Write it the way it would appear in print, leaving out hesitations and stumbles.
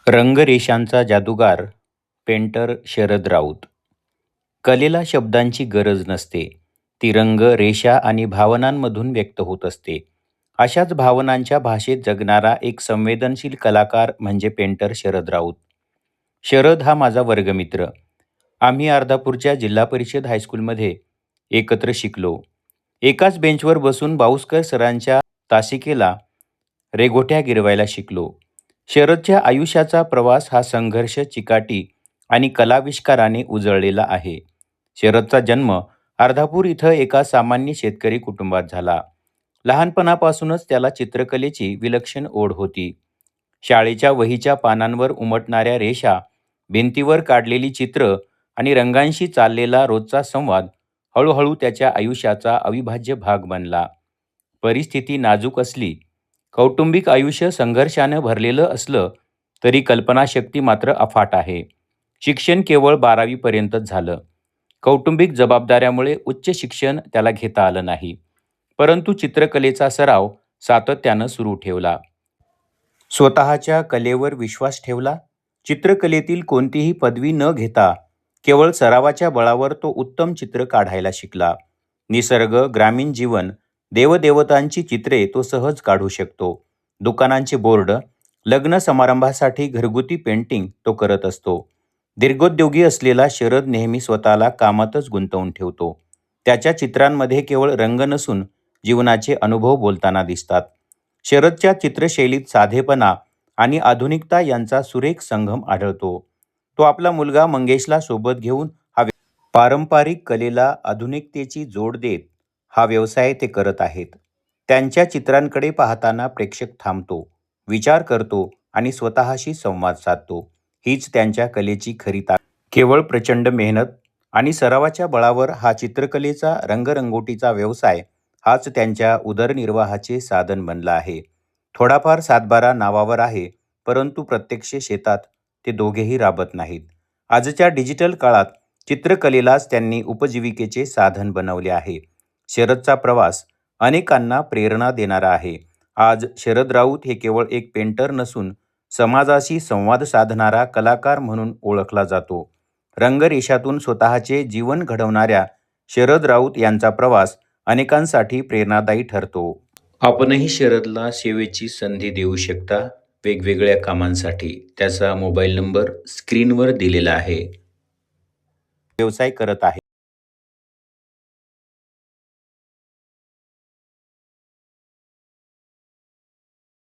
रंगरेषांचा जादूगार पेंटर शरद राऊत. कलेला शब्दांची गरज नसते. ती रंग, रेषा आणि भावनांमधून व्यक्त होत असते. अशाच भावनांच्या भाषेत जगणारा एक संवेदनशील कलाकार म्हणजे पेंटर शरद राऊत. शरद हा माझा वर्गमित्र. आम्ही अर्धापूरच्या जिल्हा परिषद हायस्कूलमध्ये एकत्र शिकलो. एकाच बेंचवर बसून बाउस्कर सरांच्या तासिकेला रेघोट्या गिरवायला शिकलो. शरदच्या आयुष्याचा प्रवास हा संघर्ष, चिकाटी आणि कलाविष्काराने उजळलेला आहे. शरदचा जन्म अर्धापूर इथं एका सामान्य शेतकरी कुटुंबात झाला. लहानपणापासूनच त्याला चित्रकलेची विलक्षण ओढ होती. शाळेच्या वहीच्या पानांवर उमटणाऱ्या रेषा, भिंतीवर काढलेली चित्र आणि रंगांशी चाललेला रोजचा संवाद हळूहळू त्याच्या आयुष्याचा अविभाज्य भाग बनला. परिस्थिती नाजूक असली, कौटुंबिक आयुष्य संघर्षानं भरलेलं असलं, तरी कल्पनाशक्ती मात्र अफाट आहे. शिक्षण केवळ 12वी पर्यंतच झालं. कौटुंबिक जबाबदाऱ्यामुळे उच्च शिक्षण त्याला घेता आलं नाही. परंतु चित्रकलेचा सराव सातत्यानं सुरू ठेवला. स्वतःच्या कलेवर विश्वास ठेवला. चित्रकलेतील कोणतीही पदवी न घेता केवळ सरावाच्या बळावर तो उत्तम चित्र काढायला शिकला. निसर्ग, ग्रामीण जीवन, देवदेवतांची चित्रे तो सहज काढू शकतो. दुकानांचे बोर्ड, लग्न समारंभासाठी घरगुती पेंटिंग तो करत असतो. दीर्घोद्योगी असलेला शरद नेहमी स्वतःला कामातच गुंतवून ठेवतो. त्याच्या चित्रांमध्ये केवळ रंग नसून जीवनाचे अनुभव बोलताना दिसतात. शरदच्या चित्रशैलीत साधेपणा आणि आधुनिकता यांचा सुरेख संगम आढळतो. तो आपला मुलगा मंगेशला सोबत घेऊन पारंपरिक कलेला आधुनिकतेची जोड देत हा व्यवसाय ते करत आहेत. त्यांच्या चित्रांकडे पाहताना प्रेक्षक थांबतो, विचार करतो आणि स्वतःशी संवाद साधतो. हीच त्यांच्या कलेची खरी ताकद. केवळ प्रचंड मेहनत आणि सरावाच्या बळावर हा चित्रकलेचा, रंगरंगोटीचा व्यवसाय हाच त्यांच्या उदरनिर्वाहाचे साधन बनला आहे. थोडाफार सातबारा नावावर आहे, परंतु प्रत्यक्ष शेतात ते दोघेही राबत नाहीत. आजच्या डिजिटल काळात चित्रकलेलाच त्यांनी उपजीविकेचे साधन बनवले आहे. शरदचा प्रवास अनेकांना प्रेरणा देणारा आहे. आज शरद राऊत हे केवळ एक पेंटर नसून समाजाशी संवाद साधणारा कलाकार म्हणून ओळखला जातो. रंगरेषातून स्वतःचे जीवन घडवणाऱ्या शरद राऊत यांचा प्रवास अनेकांसाठी प्रेरणादायी ठरतो. आपणही शरदला सेवेची संधी देऊ शकता. वेगवेगळ्या कामांसाठी त्याचा मोबाईल नंबर स्क्रीनवर दिलेला आहे. व्यवसाय करत आहे.